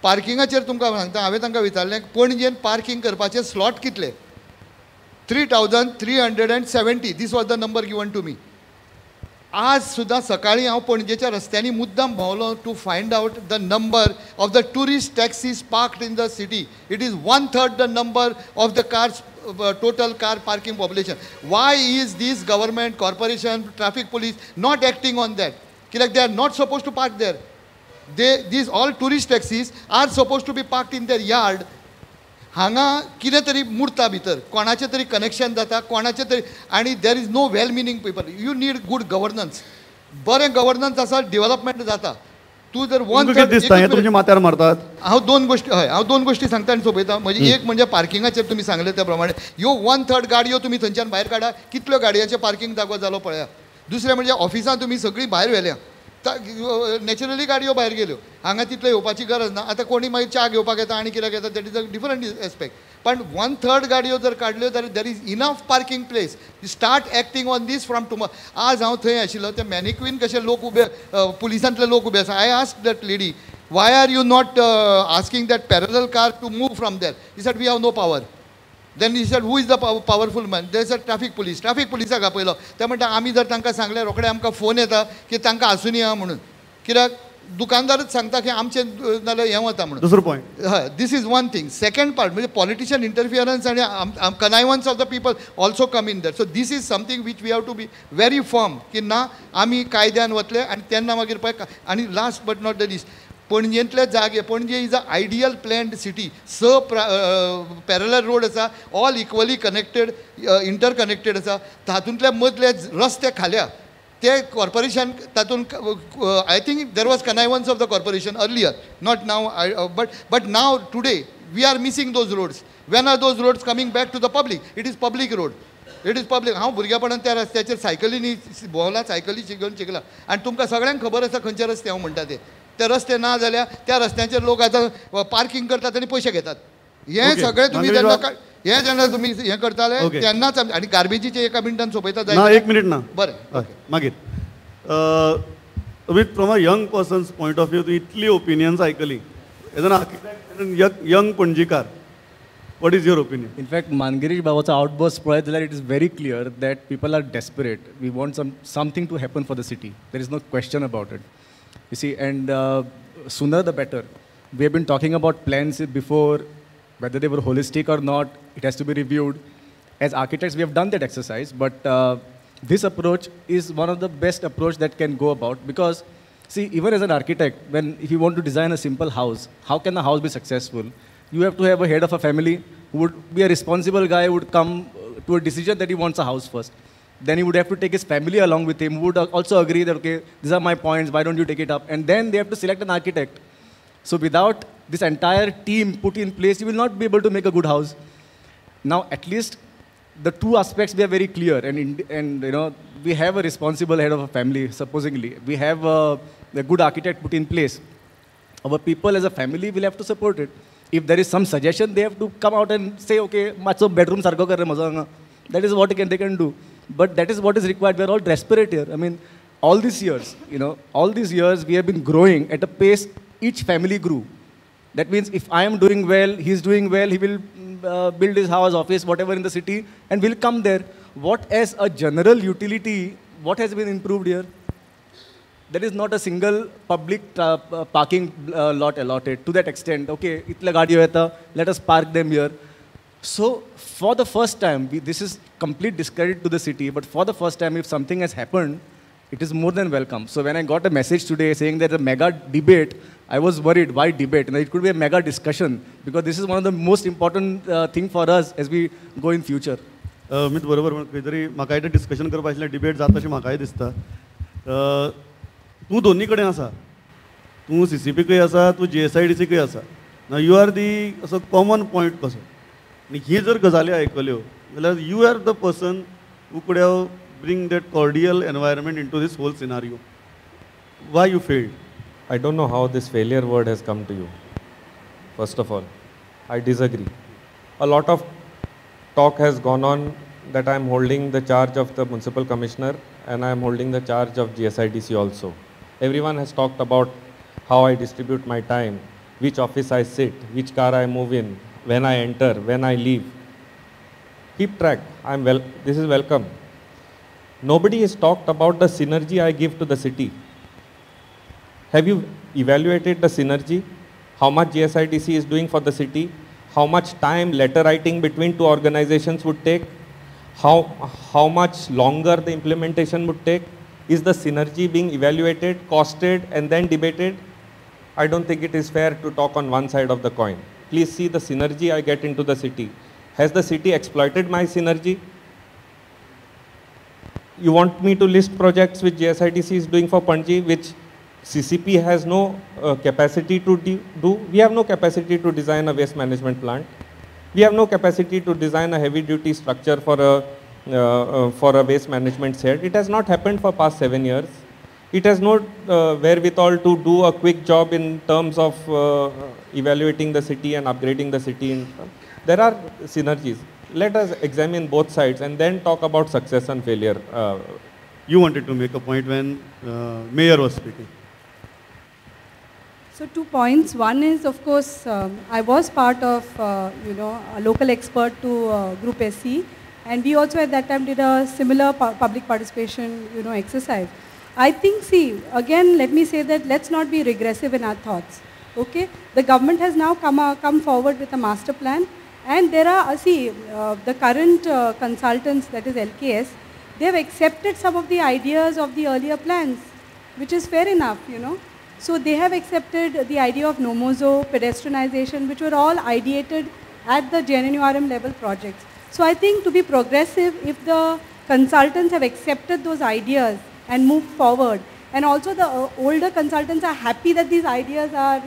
पार्किंगाचेर तुमकां सांगता, हांवें तांकां विचारलें पणजेन पार्किंग करपाचे स्लॉट कितले. 3,370 this was the number given to me. आज सुद्दां सकाळीं हांव पणजेच्या रस्त्यांनी मुद्दाम भोंवलो to find out the number of the tourist taxis parked in the city. It is 1/3 the number of the cars total car parking population. Why is this government, corporation, traffic police not acting on that? Like they are not supposed to park there. These all tourist taxis are supposed to be parked in their yard. हांगा कितें तरी मुर्ता भितर कोणाचें तरी connection जाता कोणाचें तरी आनी there is no well meaning people. You need good governance. बरें गव्हर्नन्स आसा डेव्हलपमेंट जाता. तूं जर तुमच्या माथ्यार मारतात. हांव दोन गोश्टी सांगता आनी सोंपयता. म्हणजे एक म्हणजे पार्किंगाचेर तुमी सांगले त्या प्रमाणे ह्यो 1/3 गाडयो तुमी थंयच्यान भायर काडा. कितल्यो गाडयांचे पार्किंग जागो जालो पळया. दुसरें म्हणजे ऑफिसां तुमी सगळीं भायर व्हेल्या. नॅचरली गाडयो भायर गेल्यो. हांगा तितले येवपाची गरज ना. आतां कोणी मागीर च्या घेवपाक येता आनी कित्याक येता that is a different aspect. पण 1/3 गाडयो जर काडल्यो जाल्यार there is enough parking place. Start acting on this from tomorrow. आज हांव थंय आशिल्लो ते मॅनिक्वीन कशे लोक उबे पुलिसांतले लोक उबे आसा. I asked that lady why are you not asking that parallel car to move from there. He said we have no power. Then he said who is the powerful man. They said traffic पुलिसाक आपयलो. ते म्हणटा आमी जर तांकां सांगलें रोखडे आमकां फोन येता की तांकां आसून या म्हणून. कित्याक दुकानदारच सांगता की आमचे नाल्यार हें वता म्हणून. दुसरो पॉयंट. हय this is one thing. Second part म्हणजे पॉलिटिशियन इंटरफियरन्स आनी connivance of the people also come in that. So this is something which we have to be very firm की ना आमी कायद्यान वतले आनी तेन्ना मागीर पळय. आनी last but not the least पणजेंतले जागे. Panaji is a ideal planned city. Parallel road आसा. ऑल इक्वली कनेक्टेड इंटरकनेक्टेड आसा. तातूंतले मदले रस्ते खाल्या ते कॉर्पोरेशन तातूंत I think there was connivance of the corporation earlier not now but now today we are missing those roads. When are those roads coming back to the public. It is public road. It is public. हांव भुरगेपणांत त्या रस्त्याचेर सायकलींनी भोंवला. सायकली घेवन शिकला. आनी तुमकां सगळ्यांक खबर आसा खंयचे रस्ते हांव म्हणटा ते रस्ते ना जाल्यार त्या रस्त्यांचेर लोक आतां पार्किंग करतात आनी पयशे घेतात. हे सगळें तुमी जेन्ना तुमी हें करताले तेन्नाच. आनी गार्बेजीचे एका मिनटान सोंपयता जाय. 1 मिनिट ना. बरें मागीर with from a young persons point of view तूं इतली ओपिनियन्स आयकली एज एन आर्किटेक्ट यंग पणजीकार. What is your opinion? In fact, Mangiresh Baba's outburst पळयत जाल्यार it is very clear that people are desperate. We want something to happen for the city. There is no question about it. You see, and sooner the better. We have been talking about plans before, whether they were holistic or not, it has to be reviewed. As architects, we have done that exercise, but this approach is one of the best approach that can go about, because see, even as an architect, if you want to design a simple house, how can the house be successful? You have to have a head of a family who would be a responsible guy, who would come to a decision that he wants a house first. Then he would have to take his family along with him, who would also agree that, okay, these are my points, why don't you take it up? And then they have to select an architect. So without this entire team put in place, you will not be able to make a good house. Now, at least the two aspects we are very clear, and you know, we have a responsible head of a family, supposedly. We have a good architect put in place. Our people as a family will have to support it. If there is some suggestion, they have to come out and say, okay, macho bedroom sarko kar rahe maza. That is what they can do. But that is what is required. We are all desperate here. I mean, all these years, we have been growing at a pace each family grew. That means if I am doing well, he is doing well, he will build his house, office, whatever in the city, and will come there. What as a general utility, what has been improved here? There is not a single public parking lot allotted to that extent. Okay, itla gaadi hota, let us park them here. So for the first time, this is complete discredit to the city, but for the first time, if something has happened, it is more than welcome. So when I got a message today saying that a mega debate, I was worried, why debate? And it could be a mega discussion, because this is one of the most important thing for us as we go in future. मी बरोबर खंय तरी म्हाका एक discussion करपा आशिल्लें, debate जाता अशें म्हाकाय दिसता. तूं दोन्ही कडेन आसा. तूं CCPकय आसा, तूं GSIDCकय आसा. नाव यू आर दी असो कॉमन पॉयंट कसो. आनी ही जर गजाली आयकल्यो जाल्यार you are the person who could have bring that cordial environment in to this whole scenario. Why you failed? I don't know how this failure word has come to you. First of all, I disagree. A lot of talk has gone on that I am holding the charge of the municipal commissioner and I am holding the charge of GSIDC also. Everyone has talked about how I distribute my time. which office I sit, which car I move in, when I enter, when I leave. Keep track. This is welcome. Nobody has talked about the synergy I give to the city. Have you evaluated the synergy? How much GSIDC is doing for the city? How much time letter writing between two organizations would take? How much longer the implementation would take? Is the synergy being evaluated, costed, and then debated? I don't think it is fair to talk on one side of the coin. Please see the synergy I get into the city. Has the city exploited my synergy? You want me to list projects which GSIDC is doing for Panji, which CCP has no capacity to do? We have no capacity to design a waste management plant. We have no capacity to design a heavy duty structure for a waste management shed. It has not happened for past 7 years. It has no wherewithal to do a quick job in terms of evaluating the city and upgrading the city. There are synergies. Let us examine both sides and then talk about success and failure. You wanted to make a point when Mayor was speaking. So 2 points. One is, of course, I was part of, a local expert to Group SC, and we also at that time did a similar public participation, exercise. I think, see, again, let me say that let's not be regressive in our thoughts. Okay, the government has now come forward with a master plan, and there are, the current consultants, that is LKS, they have accepted some of the ideas of the earlier plans, which is fair enough, So they have accepted the idea of NOMOZO, pedestrianization, which were all ideated at the JNNURM level projects. So I think to be progressive, if the consultants have accepted those ideas and moved forward, and also the older consultants are happy that these ideas are,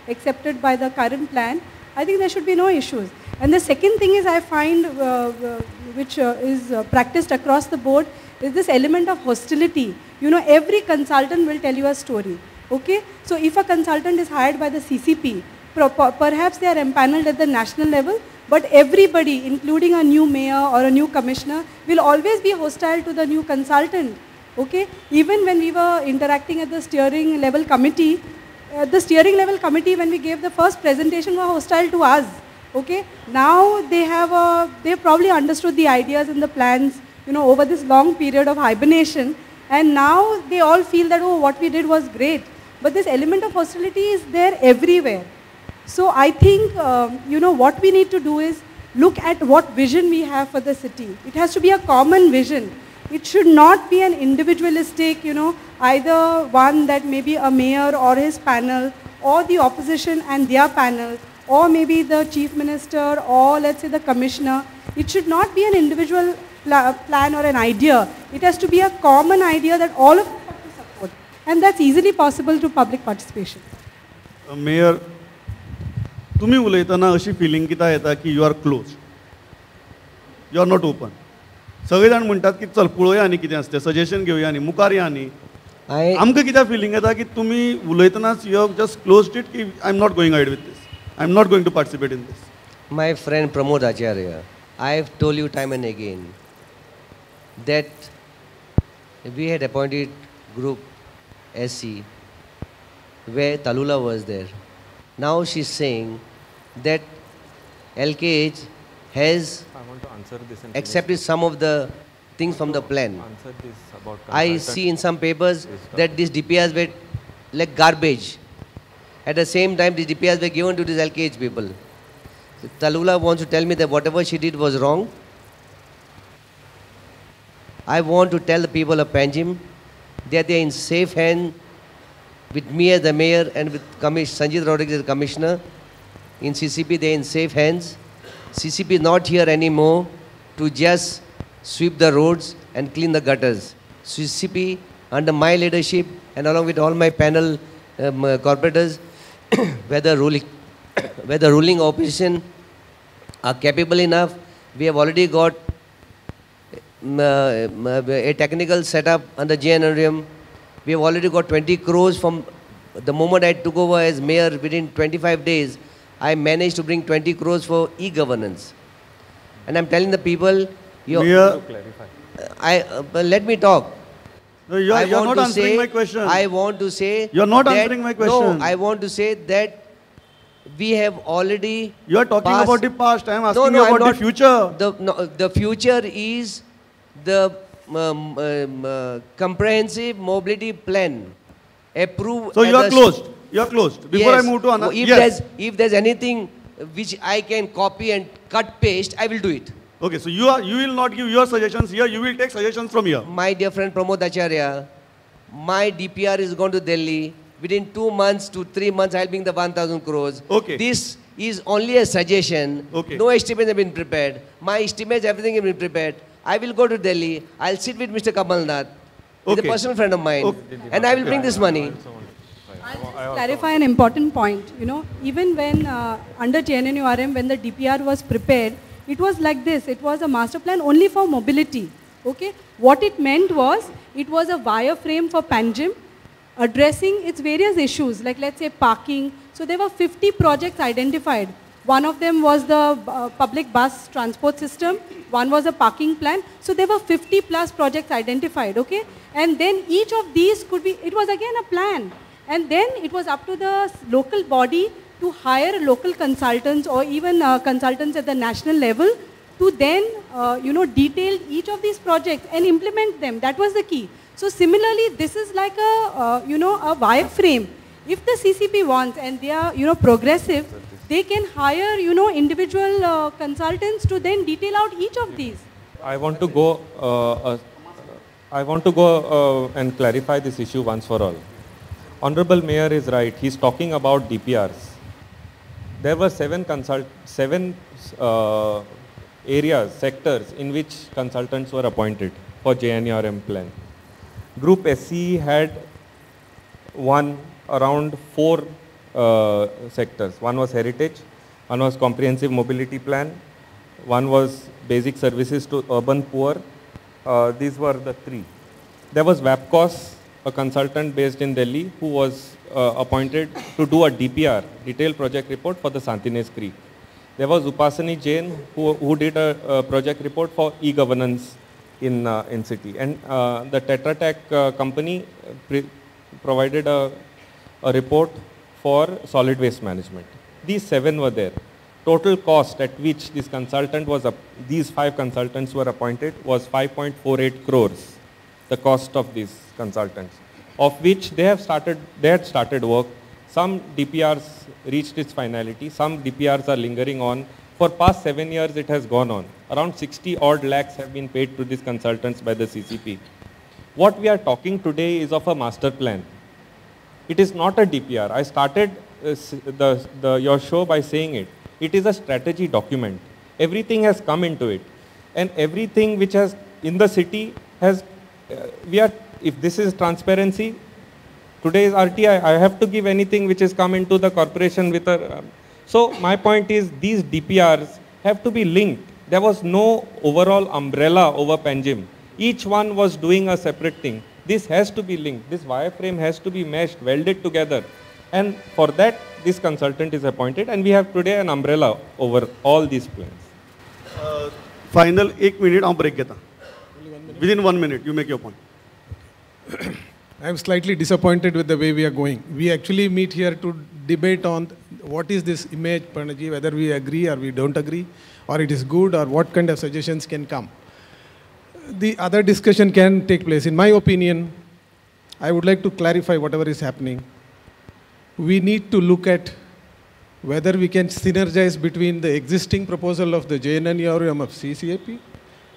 accepted by the current plan, I think there should be no issues. And the second thing is I find, which is practiced across the board, is this element of hostility. Every consultant will tell you a story. Okay, so if a consultant is hired by the CCP, perhaps they are empaneled at the national level, but everybody, including a new mayor or a new commissioner, will always be hostile to the new consultant. Okay, even when we were interacting at the steering level committee, when we gave the first presentation, were hostile to us. Okay, now they've probably understood the ideas and the plans, over this long period of hibernation, and now they all feel that, oh, what we did was great. But this element of hostility is there everywhere. So I think, what we need to do is look at what vision we have for the city. It has to be a common vision. It should not be an individualistic, either one that maybe a mayor or his panel, or the opposition and their panel, or maybe the chief minister, or let's say the commissioner. It should not be an individual plan or an idea. It has to be a common idea that all of us have to support. And that's easily possible through public participation. Mayor, तुम्ही उलयतना अशी filling कित्याक येता की you are close, you are not open. सगळे जाण म्हणटात की चल पळोवया आनी कितें आसता, सजेशन घेवया आनी मुखार या न्ही. आमकां कित्याक फिलिंग येता की तुमी उलयतनाच you have just closed it की I am not going ahead with this, I am not going to participate in this. My friend Pramod Acharya, I have told you time and again that we had appointed Group SC where Talula was there. Now she's saying that LKH has accepted some of the things from the plan. I see in some papers that these DPRs were like garbage. At the same time, these DPRs were given to these LKH people. Talula wants to tell me that whatever she did was wrong. I want to tell the people of Panjim that they are in safe hands with me as the mayor and with Sanjit Rodriguez as the commissioner. In CCP, they are in safe hands. CCP is not here anymore to just sweep the roads and clean the gutters. CCP, under my leadership and along with all my panel corporators, whether ruling opposition are capable enough, we have already got a technical setup under JNRM. We have already got 20 crores from the moment I took over as mayor. Within 25 days, I managed to bring 20 crores for e-governance. And I'm telling the people, let me talk. No, you're not answering my question. I want to say... You're not answering my question. No, I want to say that we have already. You are talking passed. about the past. I am asking No, no, you I'm about not. the future. The future is the comprehensive mobility plan approved. So at you are the closed. You are closed. Before Yes. I move to another. If there's anything which I can copy and cut paste, I will do it. Okay, so you will not give your suggestions here. You will take suggestions from here. My dear friend Pramod Acharya, my DPR is going to Delhi. Within 2 months to 3 months, I'll bring the 1,000 crores. Okay. This is only a suggestion. Okay. No estimates have been prepared. My estimates, everything has been prepared. I will go to Delhi. I'll sit with Mr. Kamal Nath. He's a Okay. personal friend of mine. Okay. And I will bring this money. I'll clarify an important point. You know, even when under JNNURM, when the DPR was prepared, it was like this. It was a master plan only for mobility. Okay? What it meant was, it was a wireframe for Panjim addressing its various issues, like let's say parking. So there were 50 projects identified. One of them was the public bus transport system. One was a parking plan. So there were 50 plus projects identified, okay? And then each of these could be, it was again a plan. And then it was up to the local body to hire local consultants or even consultants at the national level to then, detail each of these projects and implement them. That was the key. So similarly, this is like a, a wireframe. If the CCP wants and they are, progressive, they can hire, individual consultants to then detail out each of these. I want to go and clarify this issue once for all. Honorable Mayor is right. He's talking about DPRs. There were seven areas, sectors in which consultants were appointed for JNRM plan. Group SC had around 4 sectors. One was heritage, one was comprehensive mobility plan, one was basic services to urban poor. These were the 3. There was VAPCOS, a consultant based in Delhi, who was appointed to do a DPR, detailed project report for the Santines Creek. There was Upasani Jain, who did a project report for e-governance in city. And the Tetra Tech company provided a report for solid waste management. These 7 were there. Total cost at which these 5 consultants were appointed was 5.48 crores, the cost of these consultants, of which they had started work. Some DPRs reached its finality, some DPRs are lingering on. For past 7 years it has gone on. Around 60 odd lakhs have been paid to these consultants by the CCP. What we are talking today is of a master plan. It is not a DPR. I started your show by saying it. It is a strategy document. Everything has come into it. And everything which has in the city has, if this is transparency, today's RTI, I have to give anything which has come into the corporation with a... So my point is these DPRs have to be linked. There was no overall umbrella over Panjim. Each one was doing a separate thing. This has to be linked. This wireframe has to be meshed, welded together. And for that, this consultant is appointed. And we have today an umbrella over all these plans. Final 1 minute, I'll break it. Within 1 minute, you make your point. I'm slightly disappointed with the way we are going. We actually meet here to debate on what is this image, Parnaji, whether we agree or we don't agree, or it is good, or what kind of suggestions can come. The other discussion can take place. In my opinion, I would like to clarify whatever is happening. We need to look at whether we can synergize between the existing proposal of the JNNURM of CCAP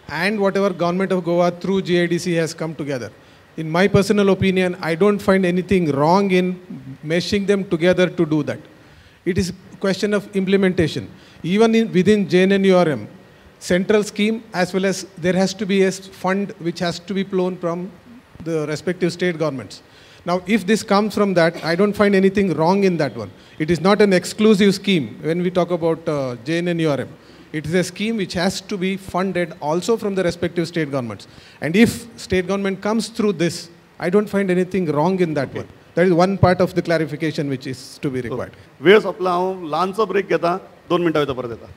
and whatever government of Goa through JIDC has come together. In my personal opinion, I don't find anything wrong in meshing them together to do that. It is a question of implementation. Even within JNNURM, central scheme as well as there has to be a fund which has to be flown from the respective state governments. Now, if this comes from that, I don't find anything wrong in that one. It is not an exclusive scheme when we talk about JNNURM. It is a scheme which has to be funded also from the respective state governments. And if state government comes through this, I don't find anything wrong in that one. That is one part of the clarification which is to be required. वेळ संपला, हांव ल्हानसो break घेता, 2 मिनटां भितर परत येता.